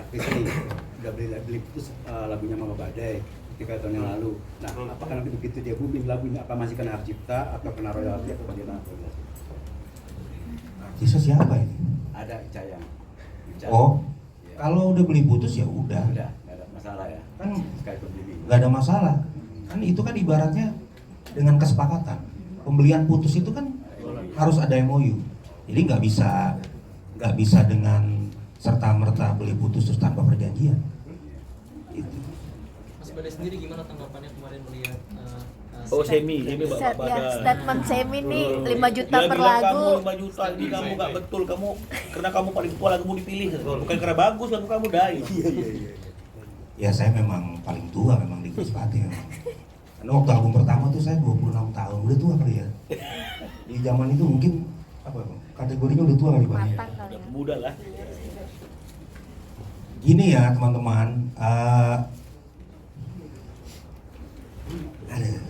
Rizky udah beli putus lagunya Mama Badai 3 tahun yang lalu. Nah, apakah nanti begitu dia booming lagunya apa masih kena hak cipta atau kena royalti atau bagaimana? Artisnya siapa ini? Ada Icayang. Oh, Ya. kalau udah beli putus ya udah. Udah, nggak ada masalah ya. Kan Sekalipun beli. nggak ada masalah. Kan itu kan ibaratnya dengan kesepakatan. Pembelian putus itu kan harus ada MOU. Jadi nggak bisa dengan serta merta beli putus terus tanpa perjanjian. Itu. Mas Badai sendiri gimana tanggapannya kemarin melihat Semi Bapak Badai. Statement Semi nih 5 juta Dia per bilang, lagu. Kamu 5 juta ini kamu nggak betul, kamu karena kamu paling tua lagumu dipilih, bukan karena bagus lagu kamu Dai. Iya. Ya saya memang paling tua memang di Krispati memang. Karena waktu album pertama tuh saya 26 tahun, udah tua kali ya. Di zaman itu mungkin apa kategorinya udah tua kali Pak. Matang kali Udah ya. muda lah. Gini ya teman-teman,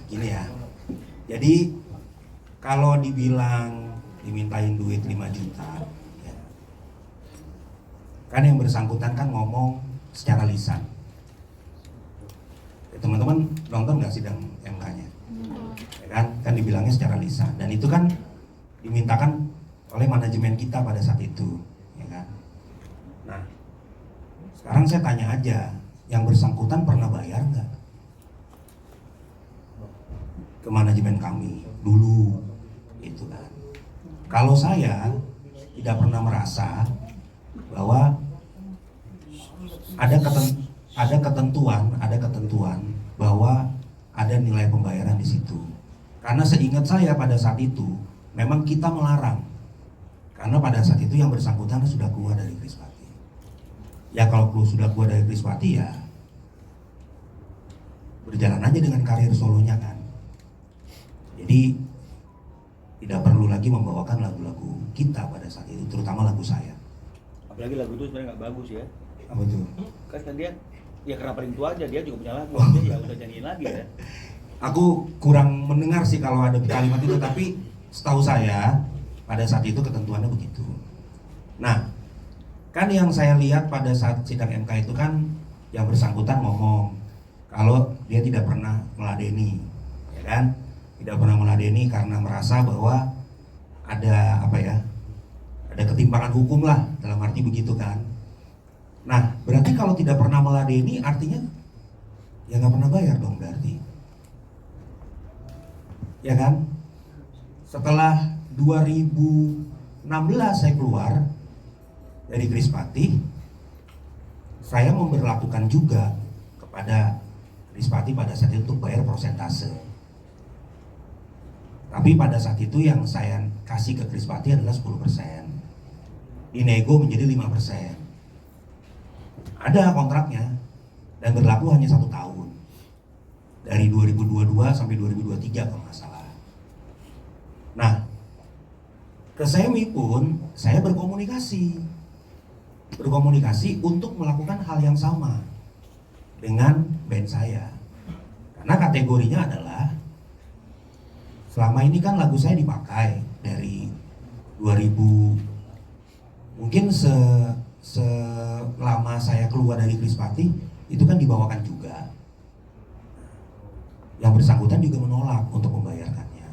gini ya. Jadi kalau dimintain duit 5 juta, ya, kan yang bersangkutan kan ngomong secara lisan. Ya, teman-teman nonton nggak sidang MK-nya? Ya kan dibilangnya secara lisan dan itu kan dimintakan oleh manajemen kita pada saat itu, ya kan. Nah, sekarang saya tanya aja, yang bersangkutan pernah bayar nggak ke manajemen kami dulu, itu kan. Kalau saya tidak pernah merasa bahwa ada ketentuan bahwa ada nilai pembayaran di situ. Karena seingat saya pada saat itu memang kita melarang. Karena pada saat itu yang bersangkutan sudah keluar dari Krispati. Ya kalau sudah keluar dari Krispati ya berjalan aja dengan karir solonya kan. Jadi tidak perlu lagi membawakan lagu-lagu kita pada saat itu, terutama lagu saya. Apalagi lagu itu sebenarnya nggak bagus ya. Apa itu? Kan dia ya karena paling tua aja dia juga punya lagu, dia ya udah nyanyiin lagi ya. Aku kurang mendengar sih kalau ada kalimat itu, tapi setahu saya pada saat itu ketentuannya begitu. Nah, kan yang saya lihat pada saat sidang MK itu kan yang bersangkutan ngomong kalau dia tidak pernah meladeni, ya kan? Tidak pernah meladeni karena merasa bahwa ada ada ketimpangan hukum lah, dalam arti begitu kan. Nah, berarti kalau tidak pernah meladeni artinya ya nggak pernah bayar dong berarti. Ya kan? Setelah 2016 saya keluar dari Krispati, saya memberlakukan juga kepada Krispati pada saat itu untuk bayar persentase. Tapi pada saat itu yang saya kasih ke Krispati adalah 10%. Dinego menjadi 5%. Ada kontraknya dan berlaku hanya 1 tahun. Dari 2022 sampai 2023 kalau nggak salah. Nah, ke Semi pun saya berkomunikasi untuk melakukan hal yang sama dengan band saya. Karena kategorinya adalah selama ini kan lagu saya dipakai dari 2000 mungkin selama saya keluar dari Krispati itu kan dibawakan juga. Yang bersangkutan juga menolak untuk membayarkannya.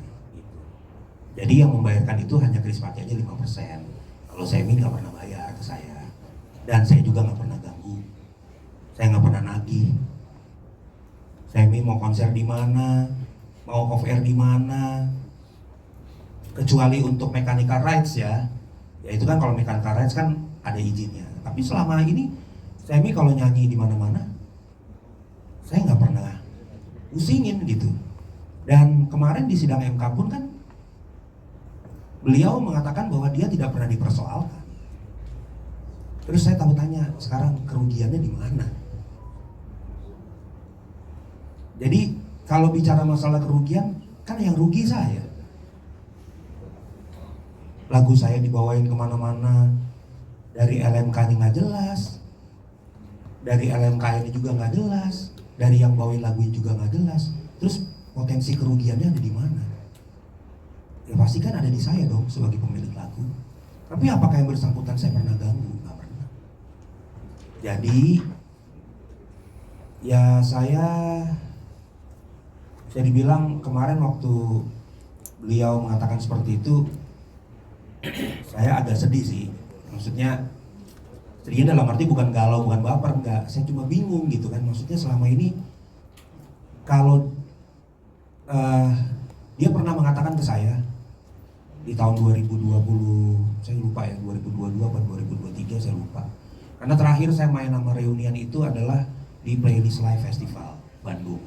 Jadi yang membayarkan itu hanya Krispati aja 5%. Kalau Semi nggak pernah bayar ke saya, dan saya juga nggak pernah ganggu. Saya nggak pernah nagih. Semi mau konser di mana, mau off air di mana, kecuali untuk mechanical rights ya. Ya itu kan kalau mechanical rights kan ada izinnya. Tapi selama ini Semi kalau nyanyi di mana-mana, saya nggak pernah pusingin gitu. Dan kemarin di sidang MK pun kan beliau mengatakan bahwa dia tidak pernah dipersoalkan. Terus saya tahu tanya, sekarang kerugiannya di mana? Jadi kalau bicara masalah kerugian, kan yang rugi saya. Lagu saya dibawain kemana-mana, dari LMK-nya nggak jelas, dari LMK ini juga nggak jelas, dari yang bawain lagunya juga nggak jelas. Terus potensi kerugiannya ada di mana? Ya pasti kan ada di saya dong sebagai pemilik lagu. Tapi apakah yang bersangkutan saya pernah ganggu? Nggak pernah. Jadi ya saya dibilang kemarin waktu beliau mengatakan seperti itu, saya agak sedih sih. Maksudnya sedihnya dalam arti bukan galau, bukan baper, enggak. Saya cuma bingung gitu kan. Maksudnya selama ini kalau dia pernah mengatakan ke saya di tahun 2020, saya lupa ya, 2022 atau 2023 saya lupa. Karena terakhir saya main sama Reunian itu adalah di Playlist Live Festival Bandung.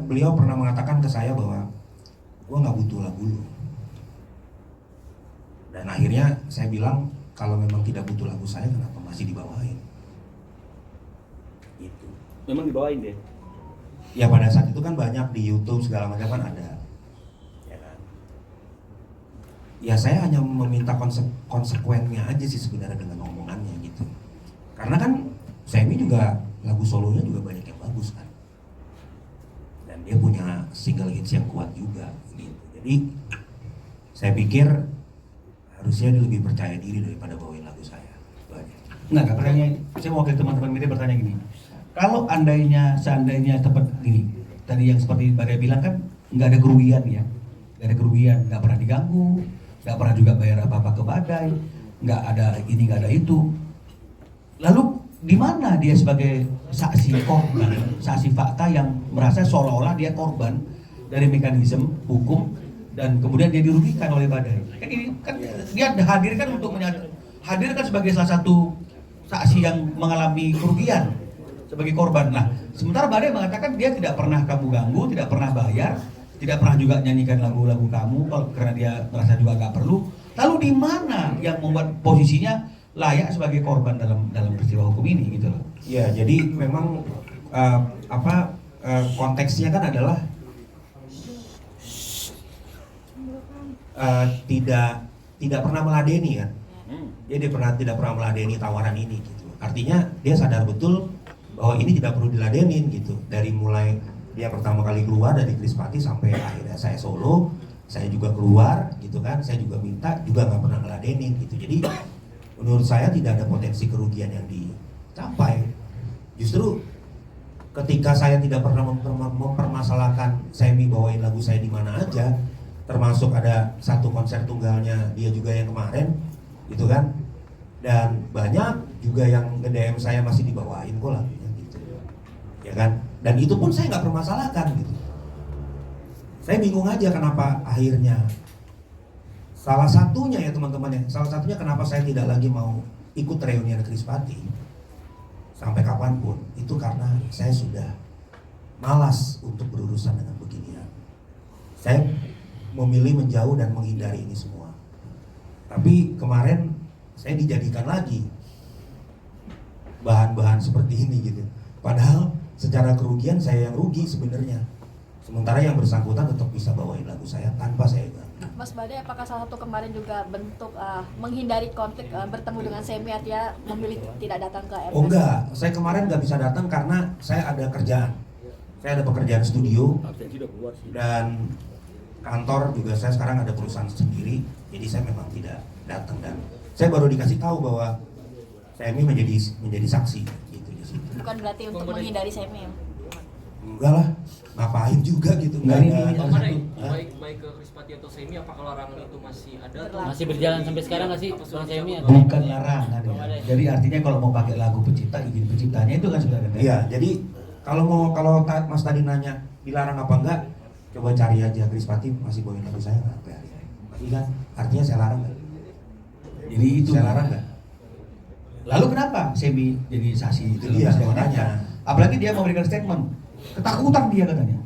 Beliau pernah mengatakan ke saya bahwa gua nggak butuh lagu lu. Dan akhirnya saya bilang kalau memang tidak butuh lagu saya, kenapa masih dibawain? Gitu. Memang dibawain deh. Ya pada saat itu kan banyak di YouTube segala macam kan ada. Ya saya hanya meminta konsekuennya aja sih sebenarnya dengan omongannya gitu. Karena kan Semi juga lagu solonya juga banyak yang bagus kan. Dan dia punya single hits yang kuat juga gitu. Jadi saya pikir harusnya dia lebih percaya diri daripada bawain lagu saya. Banyak. Enggak, pertanyaan saya mau wakil teman-teman media bertanya gini. Kalau seandainya tepat gini, tadi yang seperti Badai bilang kan nggak ada kerugian ya, nggak ada kerugian, nggak pernah diganggu, nggak pernah juga bayar apa-apa ke Badai, nggak ada ini nggak ada itu. Lalu di mana dia sebagai saksi korban, saksi fakta yang merasa seolah-olah dia korban dari mekanisme hukum dan kemudian dia dirugikan oleh Badai? Kan ini kan dia hadirkan untuk hadirkan sebagai salah satu saksi yang mengalami kerugian sebagai korban. Nah, sementara Badai mengatakan dia tidak pernah kamu ganggu, tidak pernah bayar, tidak pernah juga nyanyikan lagu-lagu kamu karena dia merasa juga nggak perlu. Lalu di mana yang membuat posisinya layak sebagai korban dalam peristiwa hukum ini gitu loh? Ya, jadi memang konteksnya kan adalah tidak pernah meladeni kan. Dia tidak pernah meladeni tawaran ini gitu. Artinya dia sadar betul bahwa ini tidak perlu diladenin gitu. Dari mulai dia pertama kali keluar dari Krispati sampai akhirnya saya solo, saya juga keluar gitu kan, saya juga minta, juga nggak pernah ngeladenin gitu. Jadi menurut saya tidak ada potensi kerugian yang dicapai. Justru ketika saya tidak pernah mempermasalahkan Semi bawain lagu saya di mana aja, termasuk ada satu konser tunggalnya dia juga yang kemarin gitu kan, dan banyak juga yang nge-DM saya masih dibawain kok lagunya gitu ya kan, dan itu pun saya nggak permasalahkan gitu. Saya bingung aja kenapa akhirnya salah satunya ya teman-teman ya, salah satunya kenapa saya tidak lagi mau ikut Reunian Krispati sampai kapanpun, itu karena saya sudah malas untuk berurusan dengan beginian. Saya memilih menjauh dan menghindari ini semua. Tapi kemarin saya dijadikan lagi bahan-bahan seperti ini gitu. Padahal secara kerugian saya yang rugi sebenarnya. Sementara yang bersangkutan tetap bisa bawain lagu saya tanpa saya ganggu. Mas Badai, apakah salah satu kemarin juga bentuk menghindari konflik bertemu dengan Semi, artinya memilih tidak datang ke RS? Oh enggak, saya kemarin nggak bisa datang karena saya ada kerjaan. Saya ada pekerjaan studio dan kantor juga, saya sekarang ada perusahaan sendiri, jadi saya memang tidak datang, dan saya baru dikasih tahu bahwa Semi menjadi saksi gitu di situ. Bukan berarti untuk menghindari Semi ya? Enggak lah, ngapain juga gitu. Enggak, Enggak ini ada. Bang Badai, baik ke Krispati atau Semi, apakah larangan itu masih ada? Masih berjalan sampai sekarang nggak sih Bang Semi? Bukan larangan ya. Jadi artinya kalau mau pakai lagu pencipta, izin penciptanya itu kan sebenarnya. Iya, jadi kalau Mas tadi nanya dilarang apa enggak, coba cari aja Krispati masih bawain lagu saya nggak? Masih kan? Artinya saya larang nggak? Jadi itu Saya larang nggak? Lalu kenapa Semi jadi saksi itu? Itu dia, Saya makanya. tanya. Apalagi dia memberikan statement, ketakutan dia katanya.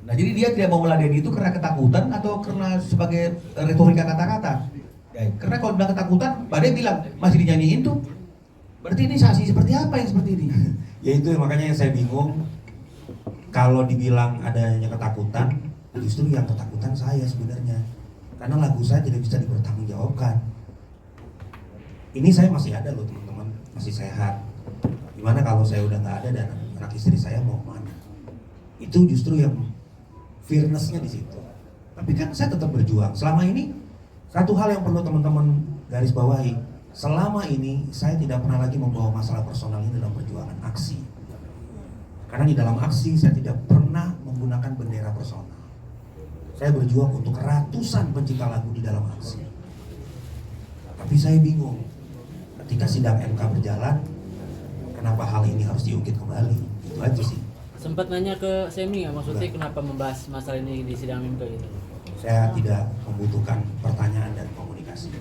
Nah jadi dia tidak mau meladeni itu karena ketakutan atau karena sebagai retorika kata-kata? Ya, karena kalau bilang ketakutan, Badai bilang masih dinyanyiin tuh. Berarti ini saksi seperti apa yang seperti ini? Ya itu makanya yang saya bingung. Kalau dibilang adanya ketakutan, justru yang ketakutan saya sebenarnya. Karena lagu saya tidak bisa dipertanggungjawabkan. Ini saya masih ada loh teman-teman, masih sehat. Gimana kalau saya udah nggak ada dan anak istri saya mau kemana? Itu justru yang fairness-nya di situ. Tapi kan saya tetap berjuang. Selama ini satu hal yang perlu teman-teman garis bawahi, selama ini saya tidak pernah lagi membawa masalah personal ini dalam perjuangan aksi. Karena di dalam aksi saya tidak pernah menggunakan bendera personal. Saya berjuang untuk ratusan pencipta lagu di dalam aksi. Tapi saya bingung, ketika sidang MK berjalan, kenapa hal ini harus diungkit kembali? Itu aja sih. Sempat nanya ke Semi nggak maksudnya kenapa membahas masalah ini di sidang MK gitu? Saya tidak membutuhkan pertanyaan dan komunikasi.